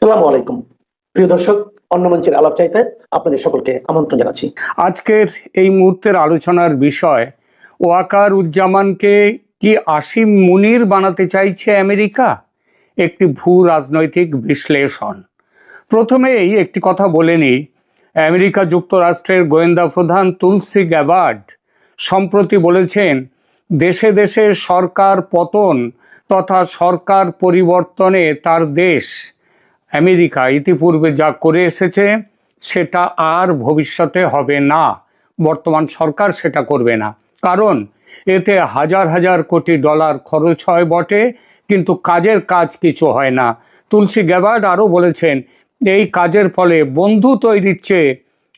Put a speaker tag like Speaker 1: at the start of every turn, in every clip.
Speaker 1: আসসালামু আলাইকুম প্রিয় দর্শক, অন্য মঞ্চের আলাপ চাইতে আপনাদের সকলকে আমন্ত্রণ জানাচ্ছি।
Speaker 2: আজকের এই মুহূর্তের আলোচনার বিষয়, ওয়াকারুজ্জামানকে কি আসিম মুনির বানাতে চাইছে আমেরিকা? একটি ভূ রাজনৈতিক বিশ্লেষণ। প্রথমেই একটি কথা বলে নিই, আমেরিকা যুক্তরাষ্ট্রের গোয়েন্দা প্রধান তুলসি গ্যাবার্ড সম্প্রতি বলেছেন, দেশে দেশে সরকার পতন তথা সরকার পরিবর্তনে তার দেশ আমেরিকা ইতিপূর্বে যা করে এসেছে সেটা আর ভবিষ্যতে হবে না। বর্তমান সরকার সেটা করবে না, কারণ এতে হাজার হাজার কোটি ডলার খরচ হয় বটে, কিন্তু কাজের কাজ কিছু হয় না। তুলসি গ্যাবার্ড আরও বলেছেন, এই কাজের ফলে বন্ধু তৈরির চেয়ে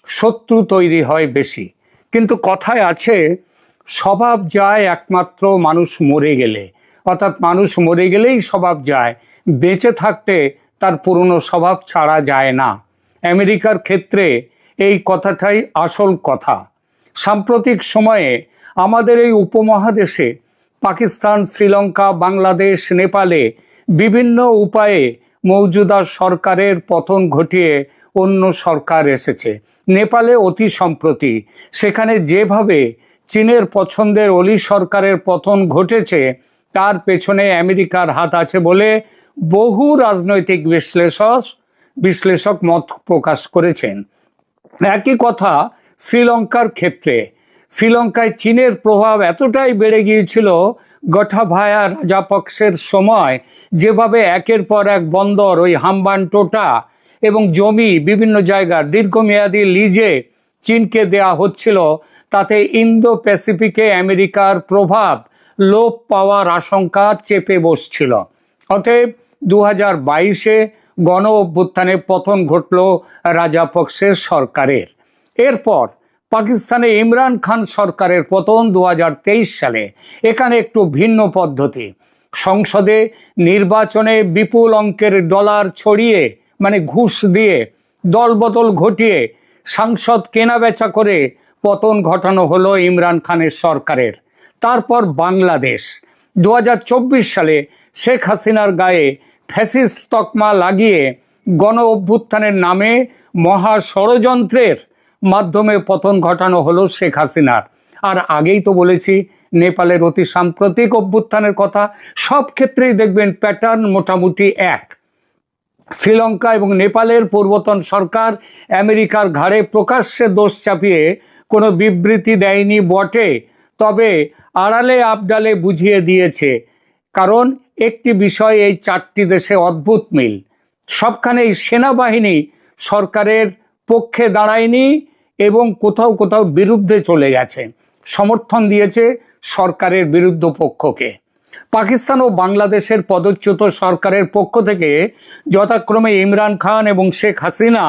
Speaker 2: শত্রু তৈরি হয় বেশি। কিন্তু কথায় আছে, স্বভাব যায় একমাত্র মানুষ মরে গেলে, অর্থাৎ মানুষ মরে গেলেই স্বভাব যায়, বেঁচে থাকতে তার পুরনো স্বভাব ছাড়া যায় না। আমেরিকার ক্ষেত্রে এই কথাটাই আসল কথা। সাম্প্রতিক সময়ে আমাদের এই উপমহাদেশে পাকিস্তান, শ্রীলঙ্কা, বাংলাদেশ, নেপালে বিভিন্ন উপায়ে মৌজুদা সরকারের পতন ঘটিয়ে অন্য সরকার এসেছে। নেপালে অতি সম্প্রতি সেখানে যেভাবে চীনের পছন্দের অলি সরকারের পতন ঘটেছে, তার পেছনে আমেরিকার হাত আছে বলে বহু রাজনৈতিক বিশ্লেষক মত প্রকাশ করেছেন। একই কথা শ্রীলঙ্কার ক্ষেত্রে। শ্রীলঙ্কায় চীনের প্রভাব এতটাই বেড়ে গিয়েছিল, গোটাবায়া রাজাপক্ষের সময় যেভাবে একের পর এক বন্দর, ওই হাম্বানটোটা এবং জমি বিভিন্ন জায়গার দীর্ঘমেয়াদী লিজে চীনকে দেয়া হচ্ছিল, তাতে ইন্দো প্যাসিফিকে আমেরিকার প্রভাব লোপ পাওয়ার আশঙ্কা চেপে বসছিল। অতএব 2022-এ গণ অভ্যুত্থানে পতন ঘটল রাজাপক্ষের সরকারের। এরপর পাকিস্তানে ইমরান খান সরকারের পতন 2023 সালে। এখানে একটু ভিন্ন পদ্ধতি। সংসদে নির্বাচনে বিপুল অঙ্কের ডলার ছড়িয়ে, মানে ঘুষ দিয়ে দলবদল ঘটিয়ে সাংসদ কেনাবেচা করে পতন ঘটানো হলো ইমরান খানের সরকারের। তারপর বাংলাদেশ 2024 সালে শেখ হাসিনার গায়ে ফ্যাসিস্ট তকমা লাগিয়ে গণ অভ্যুত্থানের নামে মহা ষড়যন্ত্রের মাধ্যমে পতন ঘটানো হলো শেখ হাসিনার। আর আগেই তো বলেছি নেপালের অতি সাম্প্রতিক অভ্যুত্থানের কথা। সব ক্ষেত্রেই দেখবেন প্যাটার্ন মোটামুটি এক। শ্রীলঙ্কা এবং নেপালের পূর্বতন সরকার আমেরিকার ঘাড়ে প্রকাশ্যে দোষ চাপিয়ে কোনো বিবৃতি দেয়নি বটে, তবে আড়ালে আবডালে বুঝিয়ে দিয়েছে। কারণ একটি বিষয় এই চারটি দেশে অদ্ভুত মিল, সবখানেই সেনাবাহিনী সরকারের পক্ষে দাঁড়ায়নি এবং কোথাও কোথাও বিরুদ্ধে চলে গেছে, সমর্থন দিয়েছে সরকারের বিরুদ্ধ পক্ষকে। পাকিস্তান ও বাংলাদেশের পদচ্যুত সরকারের পক্ষ থেকে যথাক্রমে ইমরান খান এবং শেখ হাসিনা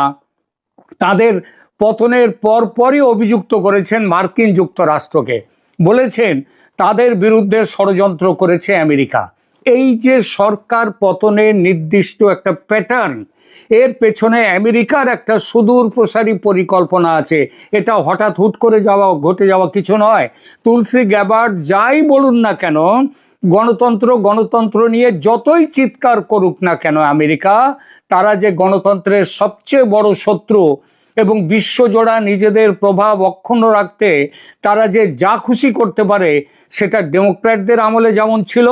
Speaker 2: তাদের পতনের পরপরই অভিযুক্ত করেছেন মার্কিন যুক্তরাষ্ট্রকে, বলেছেন তাদের বিরুদ্ধে ষড়যন্ত্র করেছে আমেরিকা। এই যে সরকার পতনের নির্দিষ্ট একটা প্যাটার্ন, এর পেছনে আমেরিকার একটা সুদূর প্রসারী পরিকল্পনা আছে। এটা হঠাৎ হুট করে ঘটে যাওয়া কিছু নয়। তুলসি গ্যাবার্ড যাই বলুন না কেন, গণতন্ত্র নিয়ে যতই চিৎকার করুক না কেন আমেরিকা, তারা যে গণতন্ত্রের সবচেয়ে বড় শত্রু এবং বিশ্বজোড়া নিজেদের প্রভাব অক্ষুণ্ণ রাখতে তারা যে যা খুশি করতে পারে, সেটা ডেমোক্র্যাটদের আমলে যেমন ছিল,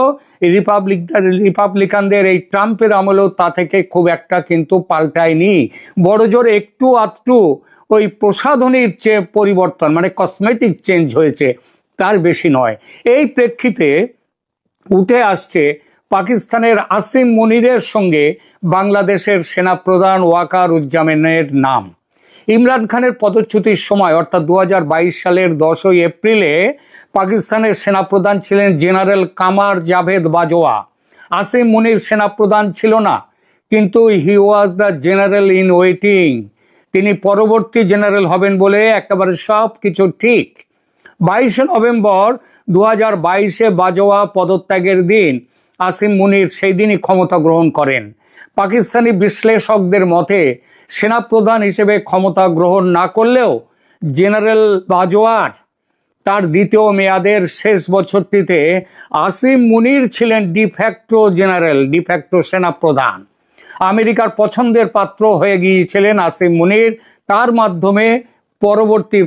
Speaker 2: রিপাবলিকানদের এই ট্রাম্পের আমলেও তা থেকে খুব একটা কিন্তু পাল্টায়নি। বড় জোর একটু আধটু ওই প্রসাধনীর চেয়ে পরিবর্তন, মানে কসমেটিক চেঞ্জ হয়েছে, তার বেশি নয়। এই প্রেক্ষিতে উঠে আসছে পাকিস্তানের আসিম মুনিরের সঙ্গে বাংলাদেশের সেনাপ্রধান ওয়াকারুজ্জামানের নাম। ইমরান খানের পদচ্যুতির সময় অর্থাৎ 2022 সালের 10ই এপ্রিলে পাকিস্তানের সেনাপ্রধান ছিলেন জেনারেল কামার জাভেদ বাজওয়া। আসিম মুনির সেনাপ্রধান ছিল না, কিন্তু he was the general in waiting. তিনি পরবর্তী জেনারেল হবেন বলে একেবারে সব কিছু ঠিক। 22শে নভেম্বর 2022-এ বাজওয়া পদত্যাগের দিন আসিম মুনির সেই দিনই ক্ষমতা গ্রহণ করেন। পাকিস্তানি বিশ্লেষকদের মতে সেনাপ্রধান হিসেবে ক্ষমতা গ্রহণ না করলেও জেনারেল বাজওয়ার তার দ্বিতীয় মেয়াদের শেষ বছরটিতে আসিম মুনির ছিলেন ডিফ্যাক্টো সেনাপ্রধান। আমেরিকার পছন্দের পাত্র হয়ে গিয়েছিলেন আসিম মুনির, তার মাধ্যমে পরবর্তী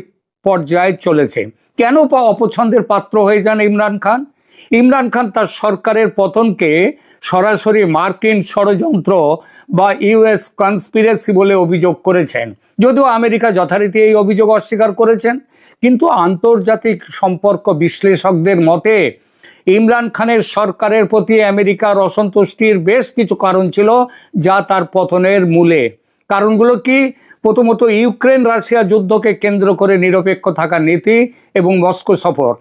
Speaker 2: পর্যায়ে চলেছে। কেন অপছন্দের পাত্র হয়ে যান ইমরান খান? ইমরান খান তার সরকারের পতনকে সরাসরি মার্কিন ষড়যন্ত্র বা ইউএস কনস্পিরেসি বলে অভিযোগ করেছেন, যদিও আমেরিকা যথারীতি এই অভিযোগ অস্বীকার করেছেন। কিন্তু আন্তর্জাতিক সম্পর্ক বিশ্লেষকদের মতে ইমরান খানের সরকারের প্রতি আমেরিকার অসন্তুষ্টির বেশ কিছু কারণ ছিল, যা তার পতনের মূলে। কারণগুলো কি? প্রথমত, ইউক্রেন রাশিয়া যুদ্ধকে কেন্দ্র করে নিরপেক্ষ থাকার নীতি এবং মস্কো সফর।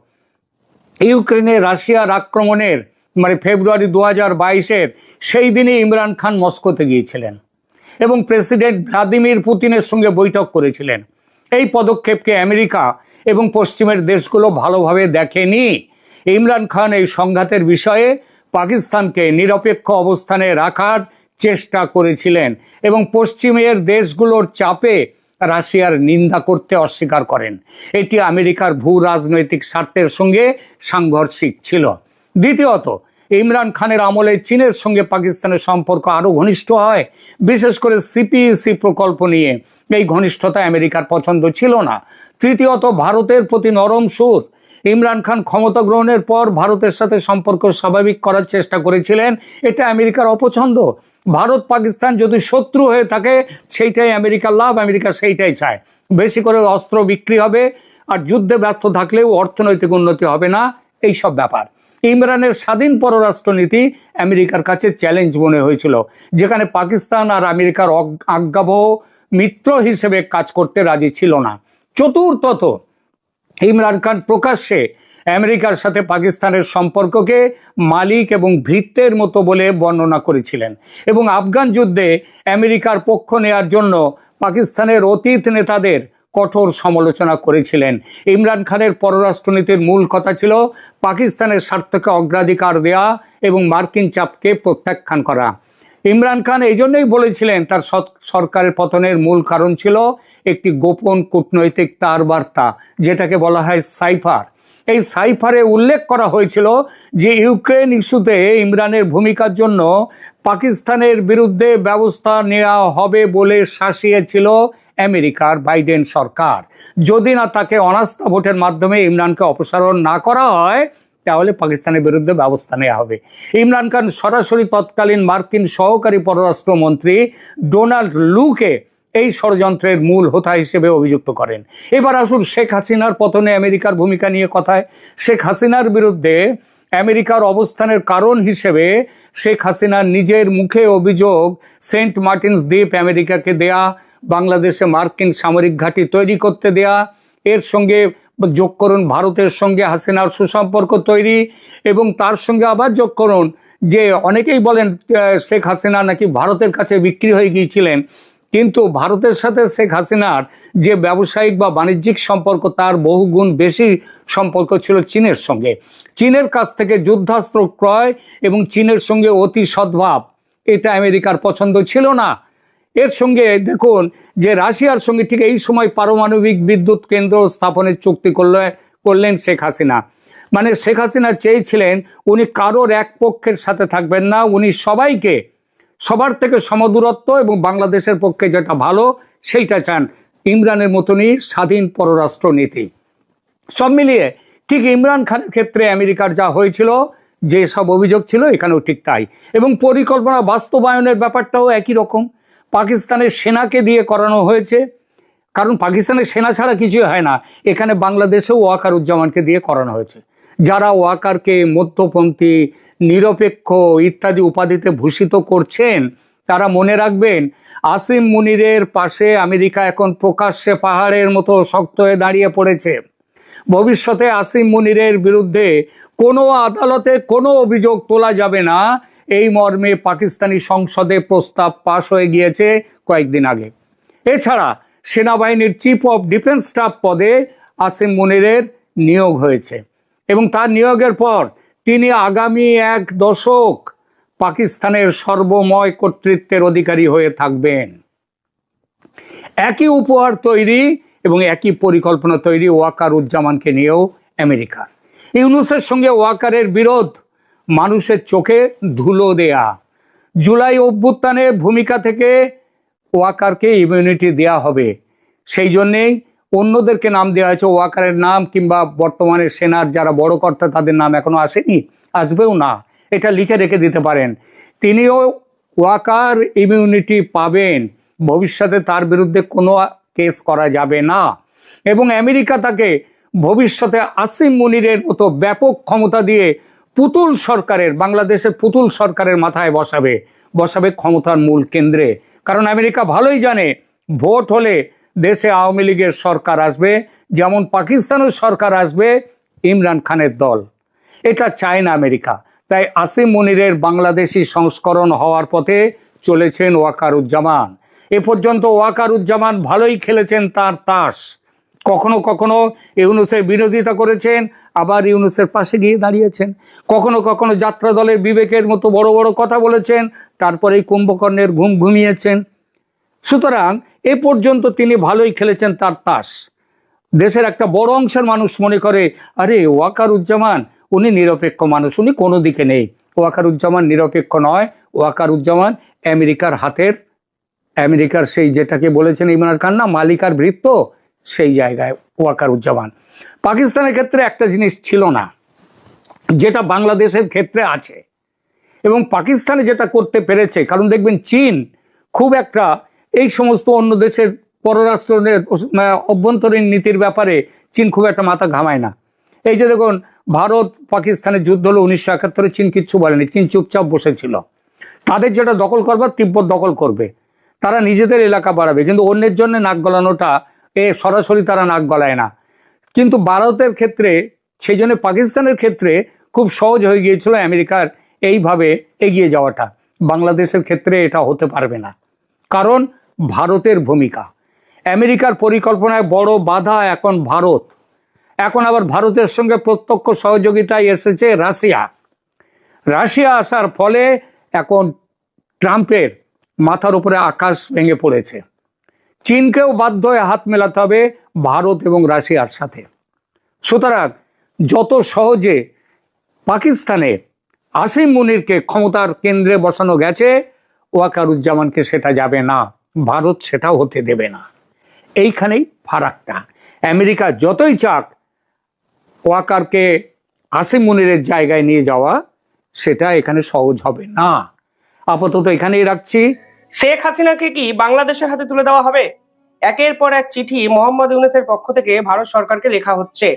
Speaker 2: ইউক্রেনে রাশিয়ার আক্রমণের ফেব্রুয়ারি 2022-এর সেই দিনে ইমরান খান মস্কোতে গিয়েছিলেন এবং প্রেসিডেন্ট ভ্লাদিমির পুতিনের সঙ্গে বৈঠক করেছিলেন। এই পদক্ষেপকে আমেরিকা এবং পশ্চিমের দেশগুলো ভালোভাবে দেখেনি। ইমরান খান এই সংঘাতের বিষয়ে পাকিস্তানকে নিরপেক্ষ অবস্থানে রাখার চেষ্টা করেছিলেন এবং পশ্চিমের দেশগুলোর চাপে রাশিয়ার নিন্দা করতে অস্বীকার করেন। এটি আমেরিকার ভূ রাজনৈতিক স্বার্থের সঙ্গে সাংঘর্ষিক ছিল। দ্বিতীয়ত, ইমরান খানের আমলে চীনের সঙ্গে পাকিস্তানের সম্পর্ক আরও ঘনিষ্ঠ হয়, বিশেষ করে সিপিইসি প্রকল্প নিয়ে। এই ঘনিষ্ঠতা আমেরিকার পছন্দ ছিল না। তৃতীয়ত, ভারতের প্রতি নরম সুর। ইমরান খান ক্ষমতা গ্রহণের পর ভারতের সাথে সম্পর্ক স্বাভাবিক করার চেষ্টা করেছিলেন, এটা আমেরিকার অপছন্দ। ভারত পাকিস্তান যদি শত্রু হয়ে থাকে সেইটাই আমেরিকার লাভ, আমেরিকা সেইটাই চায়। বেশি করে অস্ত্র বিক্রি হবে আর যুদ্ধে ব্যস্ত থাকলেও অর্থনৈতিক উন্নতি হবে না, এইসব ব্যাপার। ইমরানের স্বাধীন পররাষ্ট্রনীতি আমেরিকার কাছে চ্যালেঞ্জ মনে হয়েছিল, যেখানে পাকিস্তান আর আমেরিকার আজ্ঞাবহ মিত্র হিসেবে কাজ করতে রাজি ছিল না। চতুর্থত, ইমরান খান প্রকাশ্যে আমেরিকার সাথে পাকিস্তানের সম্পর্ককে মালিক এবং ভৃত্যের মতো বলে বর্ণনা করেছিলেন এবং আফগান যুদ্ধে আমেরিকার পক্ষ নেয়ার জন্য পাকিস্তানের অতীত নেতাদের কঠোর সমালোচনা করেছিলেন। ইমরান খানের পররাষ্ট্রনীতির মূল কথা ছিল পাকিস্তানের স্বার্থকে অগ্রাধিকার দেয়া এবং মার্কিন চাপকে প্রত্যাখ্যান করা। ইমরান খান এই জন্যই বলেছিলেন তার সরকারের পতনের মূল কারণ ছিল একটি গোপন কূটনৈতিক তার বার্তা, যেটাকে বলা হয় সাইফার। এই সাইফারে উল্লেখ করা হয়েছিল যে ইউক্রেন ইস্যুতে ইমরানের ভূমিকার জন্য পাকিস্তানের বিরুদ্ধে ব্যবস্থা নেওয়া হবে বলে শাসিয়েছিল আমেরিকার বাইডেন সরকার। যদি না তাকে অনাস্থা ভোটের মাধ্যমে ইমরানকে অপসারণ না করা হয়, তাহলে পাকিস্তানের বিরুদ্ধে ব্যবস্থা নেওয়া হবে। ইমরান খান সরাসরি তৎকালীন মার্কিন সহকারী পররাষ্ট্রমন্ত্রী ডোনাল্ড লুকে এই ষড়যন্ত্রের মূল হোতা হিসেবে অভিযুক্ত করেন। এবার আসুন শেখ হাসিনার পতনে আমেরিকার ভূমিকা নিয়ে কথায়। শেখ হাসিনার বিরুদ্ধে আমেরিকার অবস্থানের কারণ হিসেবে শেখ হাসিনার নিজের মুখে অভিযোগ সেন্ট মার্টিনস দ্বীপ আমেরিকাকে দেয়া, বাংলাদেশে মার্কিন সামরিক ঘাঁটি তৈরি করতে দেয়া, এর সঙ্গে যোগ করুন ভারতের সঙ্গে হাসিনার সুসম্পর্ক তৈরি, এবং তার সঙ্গে আবার যোগ করুন যে অনেকেই বলেন শেখ হাসিনা নাকি ভারতের কাছে বিক্রি হয়ে গিয়েছিলেন, কিন্তু ভারতের সাথে শেখ হাসিনার যে ব্যবসায়িক বা বাণিজ্যিক সম্পর্ক তার বহুগুণ বেশি সম্পর্ক ছিল চীনের সঙ্গে। চীনের কাছ থেকে যুদ্ধাস্ত্র ক্রয় এবং চীনের সঙ্গে অতি সদ্ভাব, এটা আমেরিকার পছন্দ ছিল না। এর সঙ্গে দেখুন যে রাশিয়ার সঙ্গে ঠিক এই সময় পারমাণবিক বিদ্যুৎ কেন্দ্র স্থাপনের চুক্তি করলেন শেখ হাসিনা। মানে শেখ হাসিনা চেয়েছিলেন উনি কারোর এক পক্ষের সাথে থাকবেন না, উনি সবাইকে সবার থেকে সমদূরত্ব এবং বাংলাদেশের পক্ষে যেটা ভালো সেইটা চান। ইমরানের মতনই স্বাধীন পররাষ্ট্র নীতি। সব মিলিয়ে ঠিক ইমরান খানের ক্ষেত্রে আমেরিকার যা হয়েছিল, যে সব অভিযোগ ছিল, এখানেও ঠিক তাই। এবং পরিকল্পনা বাস্তবায়নের ব্যাপারটাও একই রকম। পাকিস্তানের সেনাকে দিয়ে করানো হয়েছে, কারণ পাকিস্তানের সেনা ছাড়া কিছুই হয় না। এখানে বাংলাদেশেও ওয়াকারুজ্জামানকে দিয়ে করানো হয়েছে, যারা ওয়াকারকে মধ্যপন্থী, নিরপেক্ষ ইত্যাদি উপাধিতে ভূষিত করছেন তারা মনে রাখবেন আসিম মুনিরের পাশে আমেরিকা এখন প্রকাশ্যে পাহাড়ের মতো শক্ত হয়ে দাঁড়িয়ে পড়েছে। ভবিষ্যতে আসিম মুনিরের বিরুদ্ধে কোনো আদালতে কোনো অভিযোগ তোলা যাবে না, এই মর্মে পাকিস্তানি সংসদে প্রস্তাব পাশ হয়ে গিয়েছে কয়েকদিন আগে। এছাড়া সেনাবাহিনীর চিফ অফ ডিফেন্স স্টাফ পদে আসিম মুনিরের নিয়োগ হয়েছে এবং তার নিয়োগের পর তিনি আগামী 1 দশক পাকিস্তানের সর্বময় কর্তৃত্বের অধিকারী হয়ে থাকবেন। একই উপহার তৈরি এবং একই পরিকল্পনা তৈরি ওয়াকারুজ্জামানকে নিয়েও আমেরিকার। ইউনূসের সঙ্গে ওয়াকারের বিরোধ মানুষের চোখে ধুলো দেয়া। জুলাই অভ্যুত্থানে ভূমিকা থেকে ওয়াকারকে ইমিউনিটি দেয়া হবে, সেই জন্যেই অন্যদেরকে নাম দেওয়া হয়েছে। ওয়াকারের নাম কিংবা বর্তমানে সেনার যারা বড় কর্তা তাদের নাম এখনো আসেনি, আসবেও না, এটা লিখে রেখে দিতে পারেন। তিনিও ওয়াকার ইমিউনিটি পাবেন, ভবিষ্যতে তার বিরুদ্ধে কোনো কেস করা যাবে না। এবং আমেরিকা তাকে ভবিষ্যতে আসিম মুনিরের মতো ব্যাপক ক্ষমতা দিয়ে পুতুল সরকারের, বাংলাদেশের পুতুল সরকারের মাথায় বসাবে ক্ষমতার মূল কেন্দ্রে। কারণ আমেরিকা ভালোই জানে ভোট হলে দেশে আওয়ামী লীগের সরকার আসবে, যেমন পাকিস্তানের সরকার আসবে ইমরান খানের দল। এটা চায় না আমেরিকা। তাই আসিম মুনিরের বাংলাদেশি সংস্করণ হওয়ার পথে চলেছেন ওয়াকারুজ্জামান। এ পর্যন্ত ওয়াকারুজ্জামান ভালোই খেলেছেন তার তাস। কখনো কখনো ইউনূসের বিরোধিতা করেছেন, আবার ইউনূসের পাশে গিয়ে দাঁড়িয়েছেন। কখনো কখনো যাত্রা দলের বিবেকের মতো বড় বড় কথা বলেছেন, তারপরেই কুম্ভকর্ণের ঘুম ঘুমিয়েছেন। সুতরাং এ পর্যন্ত তিনি ভালোই খেলেছেন তার তাস। দেশের একটা বড় অংশের মানুষ মনে করে, আরে ওয়াকারুজ্জামান উনি নিরপেক্ষ মানুষ, উনি কোনো দিকে নেই। ওয়াকারুজ্জামান নিরপেক্ষ নয়, ওয়াকারুজ্জামান আমেরিকার হাতের, আমেরিকার সেই যেটাকে বলেছেন ইমরান খান না মালিকার ভৃত্য, সেই জায়গায় ওয়াকারুজ্জামান। পাকিস্তানের ক্ষেত্রে একটা জিনিস ছিল না যেটা বাংলাদেশের ক্ষেত্রে আছে, এবং পাকিস্তানে যেটা করতে পেরেছে, কারণ দেখবেন চীন খুব একটা এই সমস্ত অন্য দেশের পররাষ্ট্র অভ্যন্তরীণ নীতির ব্যাপারে চীন খুব একটা মাথা ঘামায় না। এই যে দেখুন ভারত পাকিস্তানের যুদ্ধ হলো 1971, চীন কিচ্ছু বলেনি, চীন চুপচাপ বসেছিল। তাদের যেটা দখল করবার তিব্বত দখল করবে, তারা নিজেদের এলাকা বাড়াবে, কিন্তু অন্যের জন্য নাক গলানোটা সরাসরি তারা নাক গলায় না। কিন্তু ভারতের ক্ষেত্রে, সেই জন্য পাকিস্তানের ক্ষেত্রে খুব সহজ হয়ে গিয়েছিল আমেরিকার এইভাবে এগিয়ে যাওয়াটা। বাংলাদেশের ক্ষেত্রে এটা হতে পারবে না, কারণ ভারতের ভূমিকা, আমেরিকার পরিকল্পনায় বড় বাধা এখন ভারত। এখন আবার ভারতের সঙ্গে প্রত্যক্ষ সহযোগিতায় এসেছে রাশিয়া আসার ফলে এখন ট্রাম্পের মাথার উপরে আকাশ ভেঙে পড়েছে। চীনকেও বাধ্য হয়ে হাত মেলাতে হবে ভারত এবং রাশিয়ার সাথে। সুতরাং যত সহজে পাকিস্তানে আসিম মুনিরকে ক্ষমতার কেন্দ্রে বসানো গেছে, ওয়াকারুজ্জামানকে সেটা যাবে না, ভারত সেটাও হতে দেবে না। এইখানেই ফারাকটা। আমেরিকা যতই চাক ওয়াকারকে আসিম মুনিরের জায়গায় নিয়ে যাওয়া, সেটা এখানে সহজ হবে না। আপাতত এখানেই রাখছি।
Speaker 3: শেখ হাসিনাকে কি বাংলাদেশের হাতে তুলে দেওয়া হবে? একের পর এক চিঠি মোহাম্মদ ইউনূসের পক্ষ থেকে ভারত সরকারকে লেখা হচ্ছে,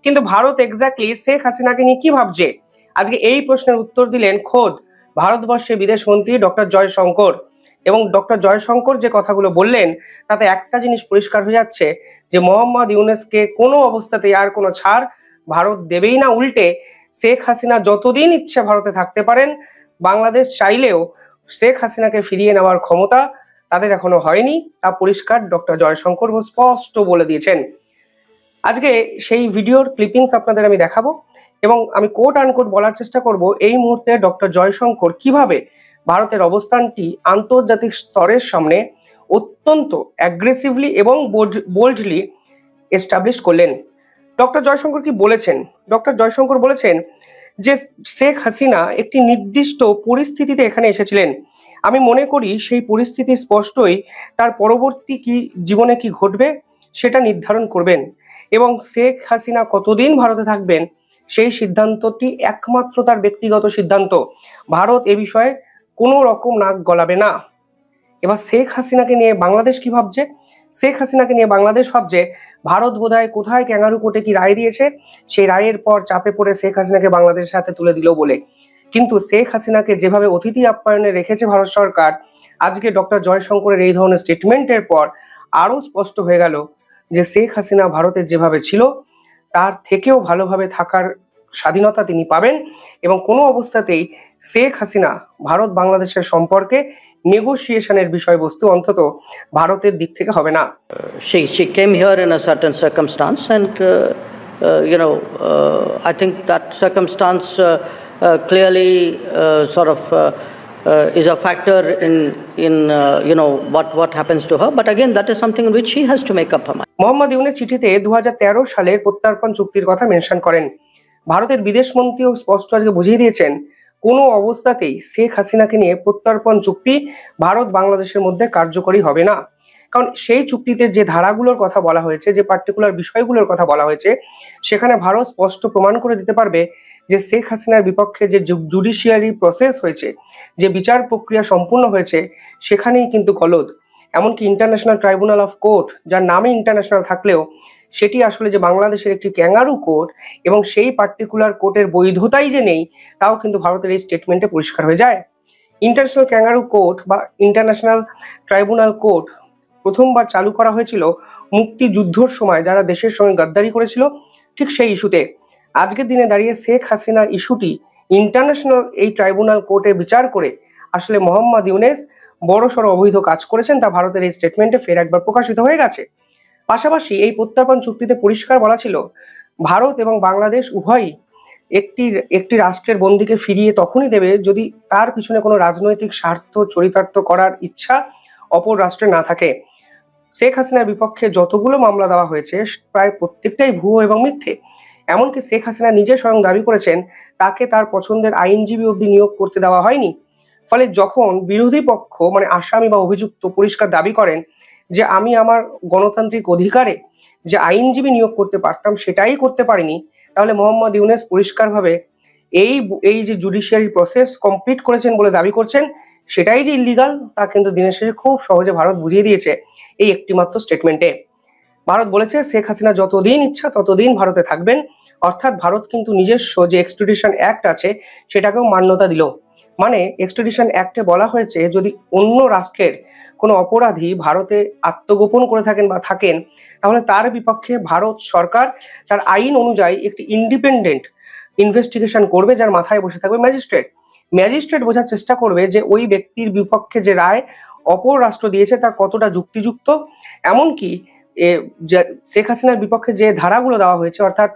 Speaker 3: কিন্তু ভারত এক্স্যাক্টলি শেখ হাসিনাকে নিয়ে কি ভাবছে? আজকে এই প্রশ্নের উত্তর দিলেন খোদ ভারতবর্ষের বিদেশমন্ত্রী ডক্টর জয়শঙ্কর। এবং ডক্টর জয়শঙ্কর যে কথাগুলো বললেন, তাতে একটা জিনিস পরিষ্কার হয়ে যাচ্ছে যে মোহাম্মদ ইউনূসকে কোনো অবস্থাতেই আর কোনো ছাড় ভারত দেবেই না। উল্টে শেখ হাসিনা যতদিন ইচ্ছে ভারতে থাকতে পারেন, বাংলাদেশ চাইলেও শেখ হাসিনাকে ফিরিয়ে নেওয়ার ক্ষমতা তাদের এখনো হয়নি, তা পরিষ্কার ডক্টর জয়শঙ্কর স্পষ্ট বলে দিয়েছেন। আজকে সেই ভিডিওর ক্লিপিংস আপনাদের আমি দেখাবো, এবং আমি কোট আনকোট বলার চেষ্টা করব এই মুহূর্তে ডক্টর জয়শঙ্কর কিভাবে ভারতের অবস্থানটি আন্তর্জাতিক স্তরের সামনে অত্যন্ত অ্যাগ্রেসিভলি এবং বোল্ডলি এস্টাবলিশ করলেন। ডক্টর জয়শঙ্কর কি বলেছেন? ডক্টর জয়শঙ্কর বলেছেন যে শেখ হাসিনা একটি নির্দিষ্ট পরিস্থিতিতে এখানে এসেছিলেন। আমি মনে করি সেই পরিস্থিতি স্পষ্টই তার পরবর্তী জীবনে কি ঘটবে সেটা নির্ধারণ করবেন, এবং শেখ হাসিনা কতদিন ভারতে থাকবেন সেই সিদ্ধান্তটি একমাত্র তার ব্যক্তিগত সিদ্ধান্ত। ভারত এ বিষয়ে কোনো রকম নাক গলাবে না। এবার শেখ হাসিনাকে নিয়ে বাংলাদেশ কি ভাবছে? শেখ হাসিনাকে নিয়ে বাংলাদেশ ভাবছে ভারত বোধহয় কোথায় ক্যাঙ্গারু কোর্টে কি রায় দিয়েছে, সেই রায়ের পর চাপে পড়ে শেখ হাসিনাকে বাংলাদেশের হাতে তুলে দিল বলে। কিন্তু শেখ হাসিনাকে যেভাবে অতিথি আপ্যায়নে রেখেছে ভারত সরকার, আজকে ডক্টর জয়শঙ্করের এই ধরনের স্টেটমেন্টের পর আরো স্পষ্ট হয়ে গেল যে শেখ হাসিনা ভারতের যেভাবে ছিল তার থেকেও ভালোভাবে থাকার স্বাধীনতা তিনি পাবেন, এবং কোনো অবস্থাতেই শেখ হাসিনা ভারত বাংলাদেশের সম্পর্কে নেগোসিয়েশনের বিষয়বস্তু অন্তত ভারতের দিক থেকে হবে না।
Speaker 4: She came here in a certain circumstance, and I think that circumstance clearly is a factor in what happens to her. But again, that is something in which she has to make up her mind.
Speaker 3: Mohammad Yunus চিঠিতে 2013 সালের প্রত্যর্পণ চুক্তির কথা mention করেন। ভারতের বিদেশমন্ত্রীও স্পষ্ট আজকে বুঝিয়ে দিয়েছেন কোনো অবস্থাতেই শেখ হাসিনাকে নিয়ে প্রত্যর্পণ চুক্তি ভারত বাংলাদেশের মধ্যে কার্যকরী হবে না। কারণ সেই চুক্তিতে যে ধারাগুলোর কথা বলা হয়েছে, যে পার্টিকুলার বিষয়গুলোর কথা বলা হয়েছে, সেখানে ভারত স্পষ্ট প্রমাণ করে দিতে পারবে যে শেখ হাসিনার বিপক্ষে যে জুডিশিয়ারি প্রসেস হয়েছে, যে বিচার প্রক্রিয়া সম্পূর্ণ হয়েছে, সেখানেই কিন্তু গলদ। এমনকি ইন্টারন্যাশনাল ট্রাইব্যুনাল অফ কোর্ট, যার নামে ইন্টারন্যাশনাল থাকলেও সেটি আসলে যে বাংলাদেশের একটি ক্যাঙ্গারু কোর্ট এবং সেই পার্টিকুলার কোর্টের বৈধতাই যে নেই, তাও কিন্তু ভারতের এই স্টেটমেন্টে পরিষ্কার হয়ে যায়। ইন্টারন্যাশনাল ক্যাঙ্গারু কোর্ট বা ইন্টারন্যাশনাল ট্রাইব্যুনাল কোর্ট প্রথমবার চালু করা হয়েছিল মুক্তিযুদ্ধর সময়, যারা দেশের সঙ্গে গাদ্দারি করেছিল, ঠিক সেই ইস্যুতে। আজকের দিনে দাঁড়িয়ে শেখ হাসিনা ইস্যুটি ইন্টারন্যাশনাল এই ট্রাইব্যুনাল কোর্টে বিচার করে আসলে মোহাম্মদ ইউনূস বড়সড় অবৈধ কাজ করেছেন, তা ভারতের এই স্টেটমেন্টে ফের একবার প্রকাশিত হয়ে গেছে। পাশাপাশি এই প্রত্যর্পণ চুক্তিতে পরিষ্কার বলা ছিল, ভারত এবং বাংলাদেশ উভয়ই একটি রাষ্ট্রের বন্দীকে ফিরিয়ে তখনই দেবে যদি তার পিছনে কোনো রাজনৈতিক স্বার্থ চরিতার্থ করার ইচ্ছা অপর রাষ্ট্রে না থাকে। শেখ হাসিনার বিপক্ষে যতগুলো মামলা দেওয়া হয়েছে প্রায় প্রত্যেকটাই ভুয়ো এবং মিথ্যে। এমনকি শেখ হাসিনা নিজে স্বয়ং দাবি করেছেন তাকে তার পছন্দের আইনজীবী অবধি নিয়োগ করতে দেওয়া হয়নি। ফলে যখন বিরোধী পক্ষ মানে আসামি বা অভিযুক্ত পরিষ্কার দাবি করেন যে আমি আমার গণতান্ত্রিক অধিকারে যে আইনজীবী নিয়োগ করতে পারতাম সেটাই করতে পারিনি, তাহলে মোহাম্মদ ইউনূস পরিষ্কারভাবে এই যে জুডিশিয়ারি প্রসেস কমপ্লিট করেছেন বলে দাবি করছেন, সেটাই যে ইলিগাল তা কিন্তু দিনের শেষে খুব সহজে ভারত বুঝিয়ে দিয়েছে এই একটিমাত্র স্টেটমেন্টে। ভারত বলেছে শেখ হাসিনা যতদিন ইচ্ছা ততদিন ভারতে থাকবেন, অর্থাৎ ভারত কিন্তু নিজস্ব যে এক্সট্রাডিশন অ্যাক্ট আছে সেটাকেও মান্যতা দিল। মানে এক্সট্রাডিশন অ্যাক্টে বলা হয়েছে যদি অন্য রাষ্ট্রের কোনো অপরাধী ভারতে আত্মগোপন করে থাকেন বা থাকেন, তাহলে তার বিপক্ষে ভারত সরকার তার আইন অনুযায়ী একটি ইন্ডিপেন্ডেন্ট ইনভেস্টিগেশন করবে, যার মাথায় বসে থাকবে ম্যাজিস্ট্রেট। ম্যাজিস্ট্রেট বোঝার চেষ্টা করবে যে ওই ব্যক্তির বিপক্ষে যে রায় অপর রাষ্ট্র দিয়েছে তা কতটা যুক্তিযুক্ত। এমনকি শেখ হাসিনার বিপক্ষে যে ধারাগুলো দেওয়া হয়েছে, অর্থাৎ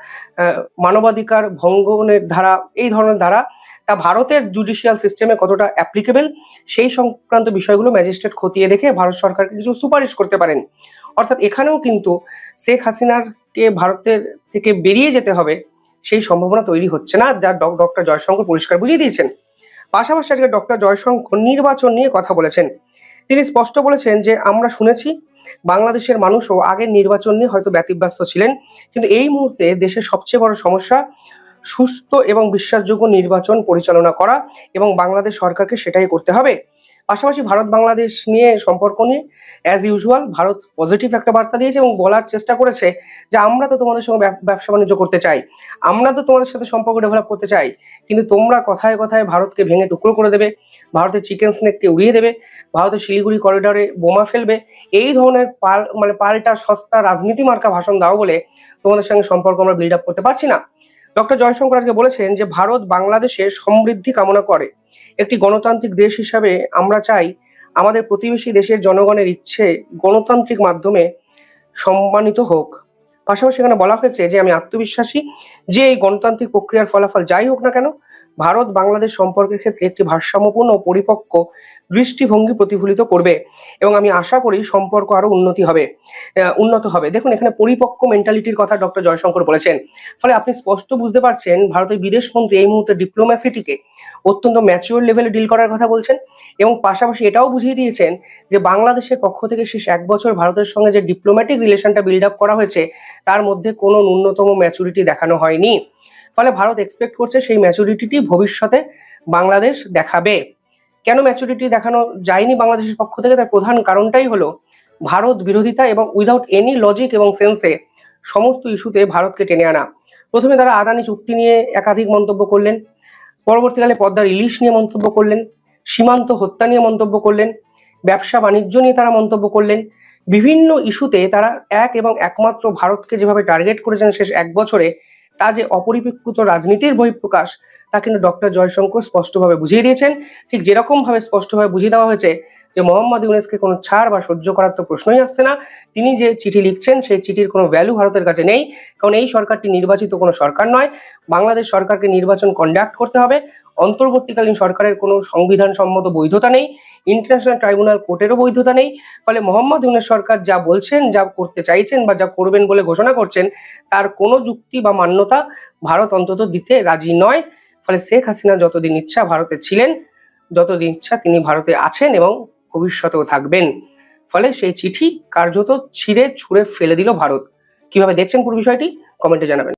Speaker 3: মানবাধিকার ভঙ্গনের ধারা, এই ধরনের ধারা, তা ভারতের জুডিশিয়াল সিস্টেমে কতটা অ্যাপ্লিকেবল, সেই সংক্রান্ত বিষয়গুলো ম্যাজিস্ট্রেট খতিয়ে দেখে ভারত সরকারকে কিছু সুপারিশ করতে পারেন। অর্থাৎ এখানেও কিন্তু শেখ হাসিনারকে ভারতের থেকে বেরিয়ে যেতে হবে সেই সম্ভাবনা তৈরি হচ্ছে না, যা ডক্টর জয়শঙ্কর পরিষ্কার বুঝিয়ে দিয়েছেন। পাশাপাশি আজকে ডক্টর জয়শঙ্কর নির্বাচন নিয়ে কথা বলেছেন। তিনি স্পষ্ট বলেছেন যে আমরা শুনেছি বাংলাদেশের মানুষও আগের নির্বাচন নিয়ে হয়তো ব্যতিব্যস্ত ছিলেন, কিন্তু এই মুহূর্তে দেশের সবচেয়ে বড় সমস্যা সুস্থ এবং বিশ্বাসযোগ্য নির্বাচন পরিচালনা করা, এবং বাংলাদেশ সরকারকে সেটাই করতে হবে। পাশাপাশি ভারত বাংলাদেশ নিয়ে সম্পর্ক নিয়ে অ্যাজ ইউজুয়াল ভারত পজিটিভ একটা বার্তা দিয়েছে এবং বলার চেষ্টা করেছে যে আমরা তো তোমাদের সঙ্গে ব্যবসা বাণিজ্য করতে চাই, আমরা তো তোমাদের সাথে সম্পর্ক ডেভেলপ করতে চাই, কিন্তু তোমরা কথায় কথায় ভারতকে ভেঙে টুকরো করে দেবে, ভারতের চিকেন স্নেককে উড়িয়ে দেবে, ভারতের শিলিগুড়ি করিডোরে বোমা ফেলবে, এই ধরনের পাল্টা সস্তা রাজনীতি মার্কা ভাষণ দাও বলে তোমাদের সঙ্গে সম্পর্ক আমরা বিল্ড আপ করতে পারছি না। ডক্টর জয়শঙ্কর আজকে বলেছেন যে ভারত বাংলাদেশের সমৃদ্ধি কামনা করে, একটি গণতান্ত্রিক দেশ হিসাবে আমরা চাই আমাদের প্রতিবেশী দেশের জনগণের ইচ্ছে গণতান্ত্রিক মাধ্যমে সম্মানিত হোক। পাশাপাশি এখানে বলা হয়েছে যে আমি আত্মবিশ্বাসী যে এই গণতান্ত্রিক প্রক্রিয়ার ফলাফল যাই হোক না কেন, ভারত বাংলাদেশ সম্পর্কের ক্ষেত্রে একটি ভারসাম্যপূর্ণ ও পরিপক্ক দৃষ্টিভঙ্গি প্রতিফলিত করবে এবং আমি আশা করি সম্পর্ক আরো উন্নত হবে। দেখুন এখানে পরিপক্ক মেন্টালিটির কথা ডক্টর জয়শঙ্কর বলেছেন। ফলে আপনি স্পষ্ট বুঝতে পারছেন ভারতের বিদেশমন্ত্রী এই মুহূর্তে ডিপ্লোম্যাসিটিকে অত্যন্ত ম্যাচিওর লেভেলে ডিল করার কথা বলছেন, এবং পাশাপাশি এটাও বুঝিয়ে দিয়েছেন যে বাংলাদেশের পক্ষ থেকে শেষ 1 বছর ভারতের সঙ্গে যে ডিপ্লোম্যাটিক রিলেশনটা বিল্ড আপ করা হয়েছে তার মধ্যে কোনো ন্যূনতম ম্যাচুরিটি দেখানো হয়নি। ফলে ভারত এক্সপেক্ট করছে সেই ম্যাচুরিটিটি ভবিষ্যতে বাংলাদেশ দেখাবে। কেন ম্যাচুরিটি দেখানো যায়নি বাংলাদেশের পক্ষ থেকে, তার প্রধান কারণটাই হলো ভারত বিরোধিতা এবং উইদাউট এনি লজিক এবং সেন্সে সমস্ত ইস্যুতে ভারতকে টেনে আনা। প্রথমে তারা আদানি চুক্তি নিয়ে একাধিক মন্তব্য করলেন, পরবর্তীকালে পদ্মার ইলিশ নিয়ে মন্তব্য করলেন, সীমান্ত হত্যা নিয়ে মন্তব্য করলেন, ব্যবসা বাণিজ্য নিয়ে তারা মন্তব্য করলেন। বিভিন্ন ইস্যুতে তারা এক এবং একমাত্র ভারতকে যেভাবে টার্গেট করেছেন শেষ 1 বছরে, তা যে অপরিপক্কত রাজনীতির বহিঃপ্রকাশ তা কিন্তু ডক্টর জয়শঙ্কর স্পষ্টভাবে বুঝিয়ে দিয়েছেন। ঠিক যেরকম ভাবে স্পষ্টভাবে বুঝিয়ে দেওয়া হয়েছে যে মোহাম্মদ ইউনূসকে কোনো ছাড় বা সহ্য করার তো প্রশ্নই আসছে না। তিনি যে চিঠি লিখছেন সেই চিঠির কোনো ভ্যালু ভারতের কাছে নেই, কারণ এই সরকারটি নির্বাচিত কোনো সরকার নয়। বাংলাদেশ সরকারকে নির্বাচন কন্ডাক্ট করতে হবে, অন্তর্বর্তীকালীন সরকারের কোনো সংবিধান সম্মত বৈধতা নেই, ইন্টারন্যাশনাল ট্রাইব্যুনাল কোর্টেরও বৈধতা নেই। ফলে মোহাম্মদ ইউনূস সরকার যা বলছেন, যা করতে চাইছেন বা যা করবেন বলে ঘোষণা করছেন, তার কোনো যুক্তি বা মান্যতা ভারত অন্তত দিতে রাজি নয়। ফলে শেখ হাসিনা যতদিন ইচ্ছা ভারতে ছিলেন, যতদিন ইচ্ছা তিনি ভারতে আছেন এবং ভবিষ্যতেও থাকবেন। ফলে সেই চিঠি কার্যত ছিঁড়ে ছুঁড়ে ফেলে দিল ভারত। কিভাবে দেখছেন পুরো বিষয়টি কমেন্টে জানাবেন।